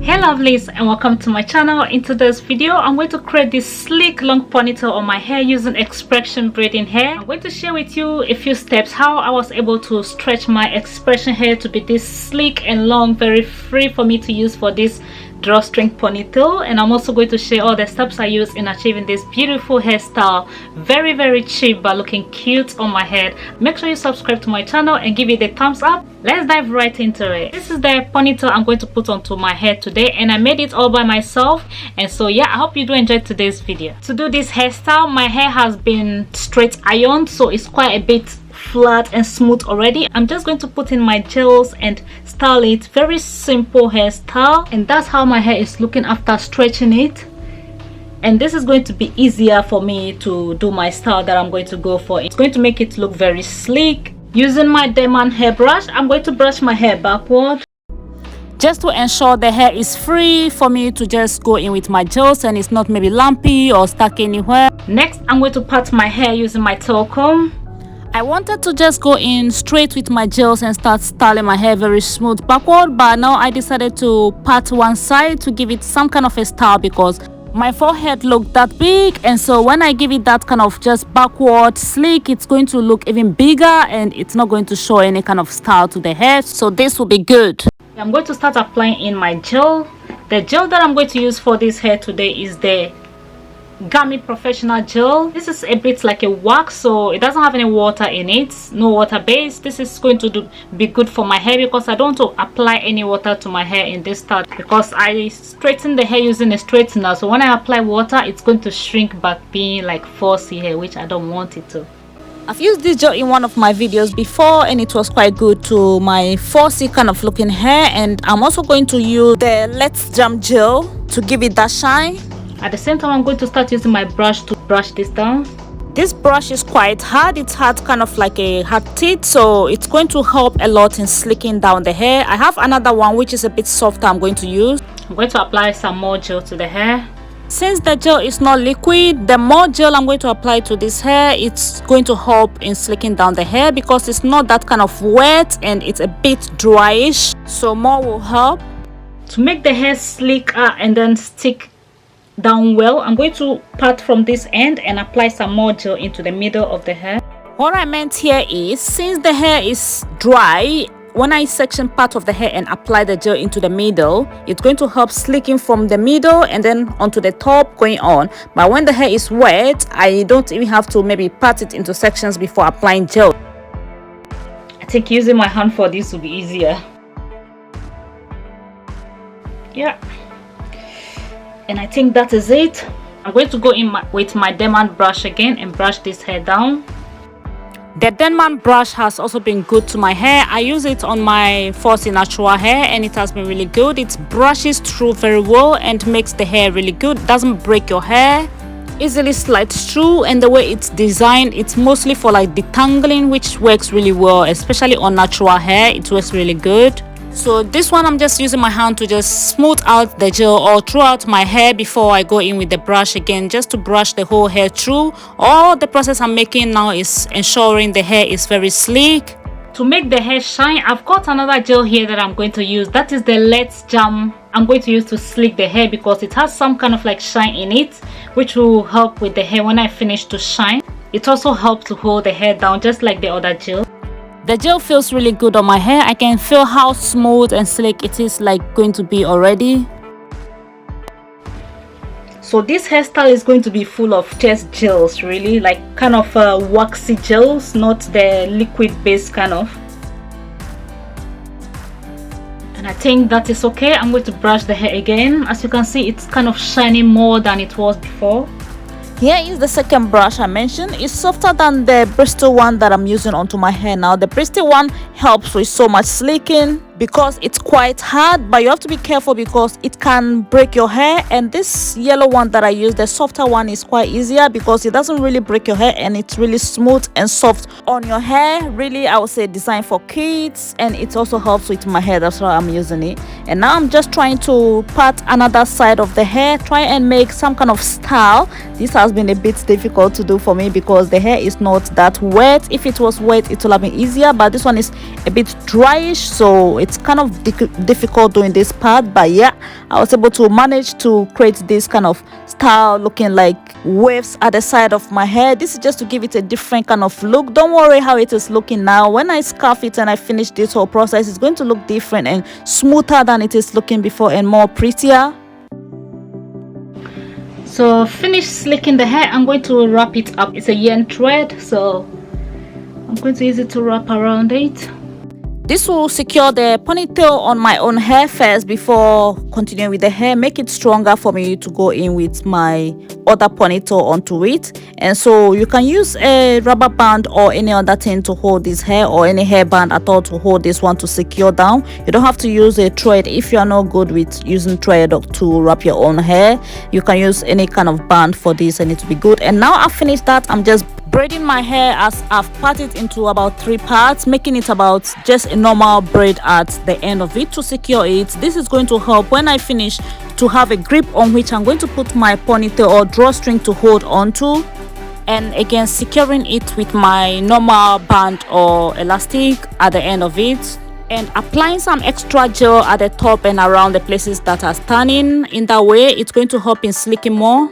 Hey lovelies, and welcome to my channel. In today's video I'm going to create this sleek long ponytail on my hair using expression braiding hair. I'm going to share with you a few steps how I was able to stretch my expression hair to be this sleek and long, very free for me to use for this drawstring ponytail. And I'm also going to share all the steps I use in achieving this beautiful hairstyle, very cheap but looking cute on my head. Make sure you subscribe to my channel and give it a thumbs up. Let's dive right into it. This is the ponytail I'm going to put onto my hair today, and I made it all by myself. And so yeah, I hope you do enjoy today's video. To do this hairstyle, my hair has been straight ironed, so it's quite a bit flat and smooth already. I'm just going to put in my gels and style it. Very simple hairstyle, and that's how my hair is looking after stretching it. And this is going to be easier for me to do my style that I'm going to go for. It's going to make it look very sleek. Using my diamond hairbrush, I'm going to brush my hair backward just to ensure the hair is free for me to just go in with my gels and it's not maybe lumpy or stuck anywhere. Next, I'm going to part my hair using my tail comb. I wanted to just go in straight with my gels and start styling my hair very smooth backward, but now I decided to part one side to give it some kind of a style because my forehead looked that big, and so when I give it that kind of just backward sleek, it's going to look even bigger and it's not going to show any kind of style to the hair, so this will be good. I'm going to start applying in my gel. The gel that I'm going to use for this hair today is the Gummy Professional Gel. This is a bit like a wax, so it doesn't have any water in it, no water base. This is going to be good for my hair because I don't want to apply any water to my hair in this style because I straighten the hair using a straightener, so when I apply water it's going to shrink back being like 4C hair, which I don't want it to. I've used this gel in one of my videos before and it was quite good to my 4C kind of looking hair, and I'm also going to use the Let's Jam gel to give it that shine. At the same time, I'm going to start using my brush to brush this down. This brush is quite hard. It's hard, kind of like a hard teeth, so it's going to help a lot in slicking down the hair. I have another one which is a bit softer I'm going to use. I'm going to apply some more gel to the hair. Since the gel is not liquid, the more gel I'm going to apply to this hair, it's going to help in slicking down the hair because it's not that kind of wet and it's a bit dryish, so more will help. To make the hair sleeker and then stick down well, I'm going to part from this end and apply some more gel into the middle of the hair. What I meant here is, since the hair is dry, when I section part of the hair and apply the gel into the middle, it's going to help slicking from the middle and then onto the top going on. But when the hair is wet, I don't even have to maybe part it into sections before applying gel. I think using my hand for this will be easier. Yeah. And I think that is it. I'm going to go in with my diamond brush again and brush this hair down. The diamond brush has also been good to my hair. I use it on my 4C natural hair and it has been really good. It brushes through very well and makes the hair really good. Doesn't break your hair, easily slides through, and the way it's designed, it's mostly for like detangling, which works really well, especially on natural hair. It works really good. So this one I'm just using my hand to just smooth out the gel all throughout my hair before I go in with the brush again, just to brush the whole hair through. All the process I'm making now is ensuring the hair is very sleek. To make the hair shine, I've got another gel here that I'm going to use. That is the Let's Jam I'm going to use to sleek the hair because it has some kind of like shine in it, which will help with the hair when I finish to shine. It also helps to hold the hair down just like the other gel. The gel feels really good on my hair. I can feel how smooth and sleek it is like going to be already. So this hairstyle is going to be full of just gels, really, like kind of waxy gels, not the liquid base kind of. And I think that is okay. I'm going to brush the hair again. As you can see, it's kind of shining more than it was before. Here is the second brush I mentioned. It's softer than the Bristol one that I'm using onto my hair now. The Bristol one helps with so much sleeking because it's quite hard, but you have to be careful because it can break your hair. And this yellow one that I use, the softer one, is quite easier because it doesn't really break your hair and it's really smooth and soft on your hair. Really, I would say designed for kids, and it also helps with my hair. That's why I'm using it. And now I'm just trying to part another side of the hair, try and make some kind of style. This has been a bit difficult to do for me because the hair is not that wet. If it was wet, it would have been easier, but this one is a bit dryish, so it's kind of difficult doing this part, but yeah, I was able to manage to create this kind of style looking like waves at the side of my hair. This is just to give it a different kind of look. Don't worry how it is looking now. When I scarf it and I finish this whole process, it's going to look different and smoother than it is looking before and more prettier. So finish slicking the hair, I'm going to wrap it up. It's a yarn thread, so I'm going to use it to wrap around it. This will secure the ponytail on my own hair first before continuing with the hair, make it stronger for me to go in with my other ponytail onto it. And so you can use a rubber band or any other thing to hold this hair, or any hairband at all to hold this one to secure down. You don't have to use a thread if you are not good with using thread to wrap your own hair. You can use any kind of band for this and it will be good. And now I've finished that, I'm just braiding my hair as I've parted it into about 3 parts, making it about just a normal braid at the end of it to secure it. This is going to help when I finish to have a grip on which I'm going to put my ponytail or drawstring to hold onto, and again securing it with my normal band or elastic at the end of it, and applying some extra gel at the top and around the places that are standing. In that way it's going to help in slicking more.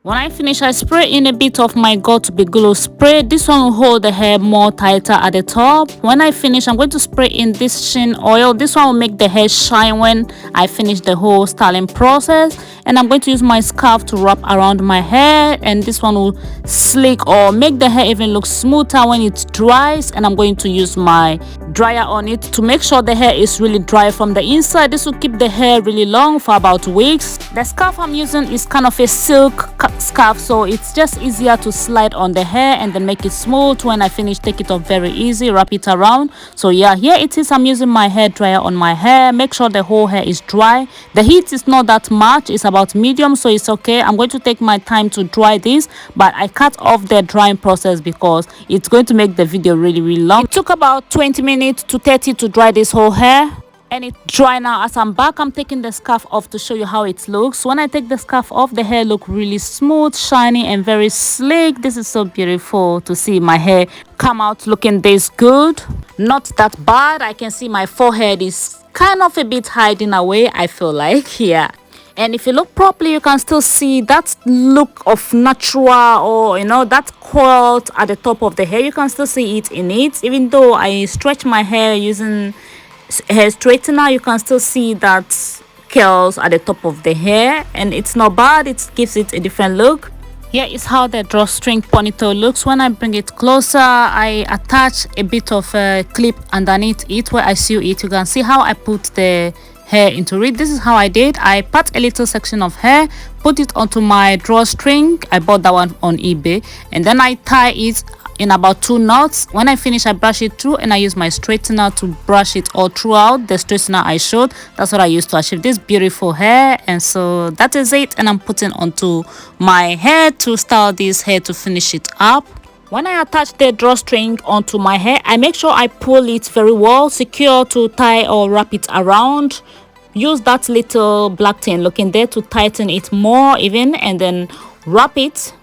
When I finish, I spray in a bit of my got2b glue spray. This one will hold the hair more tighter at the top. When I finish, I'm going to spray in this sheen oil. This one will make the hair shine when I finish the whole styling process. And I'm going to use my scarf to wrap around my hair, and this one will slick or make the hair even look smoother when it dries. And I'm going to use my dryer on it to make sure the hair is really dry from the inside. This will keep the hair really long for about weeks. The scarf I'm using is kind of a silk scarf, so it's just easier to slide on the hair and then make it smooth. When I finish, take it off very easy, wrap it around. So yeah, here it is. I'm using my hair dryer on my hair. Make sure the whole hair is dry. The heat is not that much, it's about medium, so it's okay. I'm going to take my time to dry this, but I cut off the drying process because it's going to make the video really long. It took about 20 minutes to 30 to dry this whole hair, and it's dry now. As I'm back, I'm taking the scarf off to show you how it looks. When I take the scarf off, the hair look really smooth, shiny, and very slick. This is so beautiful to see my hair come out looking this good. Not that bad. I can see my forehead is kind of a bit hiding away, I feel like here. And if you look properly, you can still see that look of natural, or that curl at the top of the hair. You can still see it in it. Even though I stretch my hair using hair straightener, you can still see that curls at the top of the hair, and it's not bad. It gives it a different look. Here is how the drawstring ponytail looks. When I bring it closer, I attach a bit of a clip underneath it where I sew it. You can see how I put the hair into it. This is how I did. I part a little section of hair, put it onto my drawstring. I bought that one on eBay, and then I tie it in about 2 knots. When I finish, I brush it through, and I use my straightener to brush it all throughout. The straightener I showed, that's what I used to achieve this beautiful hair. And so that is it, and I'm putting onto my hair to style this hair to finish it up. When I attach the drawstring onto my hair, I make sure I pull it very well, secure to tie or wrap it around. Use that little black thing looking there to tighten it more even, and then wrap it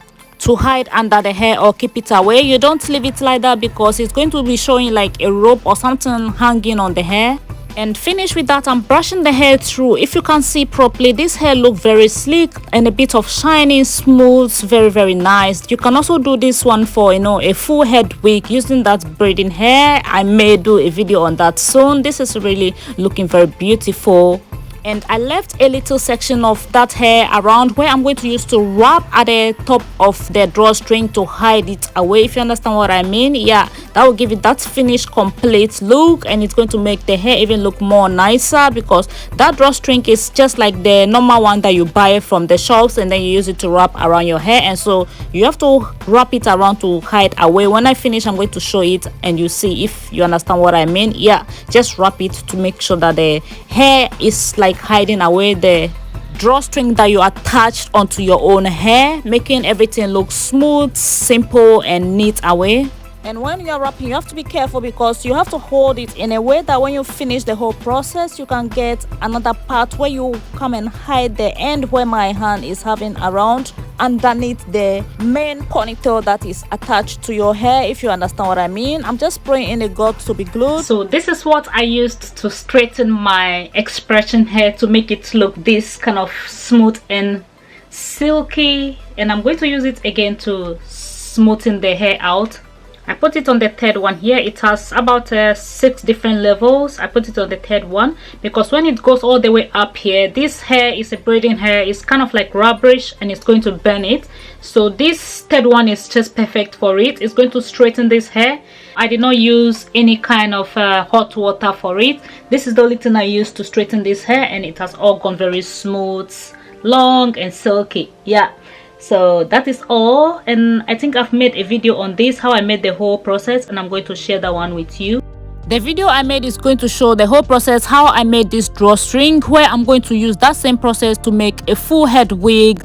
to hide under the hair or keep it away. You don't leave it like that because it's going to be showing like a rope or something hanging on the hair. And finish with that, I'm brushing the hair through. If you can see properly, this hair look very sleek and a bit of shiny, smooth, very nice. You can also do this one for a full head wig using that braiding hair. I may do a video on that soon. This is really looking very beautiful. And I left a little section of that hair around where I'm going to use to wrap at the top of the drawstring to hide it away, if you understand what I mean. Yeah, that will give it that finished complete look, and it's going to make the hair even look more nicer because that drawstring is just like the normal one that you buy from the shops, and then you use it to wrap around your hair, and so you have to wrap it around to hide away. When I finish, I'm going to show it and you see if you understand what I mean. Yeah, just wrap it to make sure that the hair is like hiding away the drawstring that you attached onto your own hair, making everything look smooth, simple, and neat away. And when you're wrapping, you have to be careful because you have to hold it in a way that when you finish the whole process, you can get another part where you come and hide the end where my hand is having around underneath the main ponytail that is attached to your hair, if you understand what I mean. I'm just spraying in a gauze to be glued. So this is what I used to straighten my expression hair to make it look this kind of smooth and silky, and I'm going to use it again to smoothen the hair out. I put it on the third one here. It has about 6 different levels. I put it on the third one because when it goes all the way up here, this hair is a braiding hair. It's kind of like rubberish and it's going to burn it. So this third one is just perfect for it. It's going to straighten this hair. I did not use any kind of hot water for it. This is the only thing I used to straighten this hair, and it has all gone very smooth, long and silky. Yeah, so that is all, and I think I've made a video on this, how I made the whole process, and I'm going to share that one with you. The video I made is going to show the whole process, how I made this drawstring, where I'm going to use that same process to make a full head wig.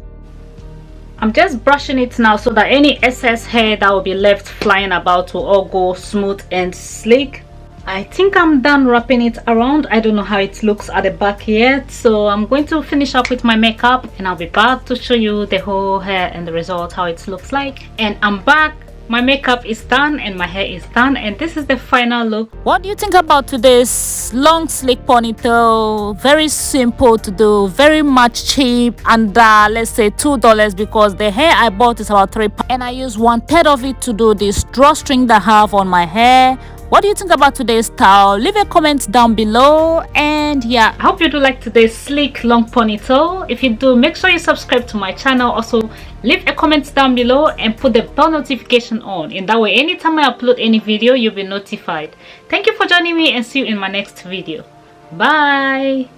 I'm just brushing it now so that any excess hair that will be left flying about will all go smooth and sleek. I think I'm done wrapping it around. I don't know how it looks at the back yet, so I'm going to finish up with my makeup and I'll be back to show you the whole hair and the result, how it looks like. And I'm back. My makeup is done and my hair is done, and this is the final look. What do you think about today's long sleek ponytail? Very simple to do, very much cheap, and let's say $2 because the hair I bought is about £3, and I use 1/3 of it to do this drawstring that I have on my hair. What do you think about today's style? Leave a comment down below, and yeah, I hope you do like today's sleek long ponytail. If you do, make sure you subscribe to my channel. Also leave a comment down below and put the bell notification on, in that way anytime I upload any video you'll be notified. Thank you for joining me, and see you in my next video. Bye.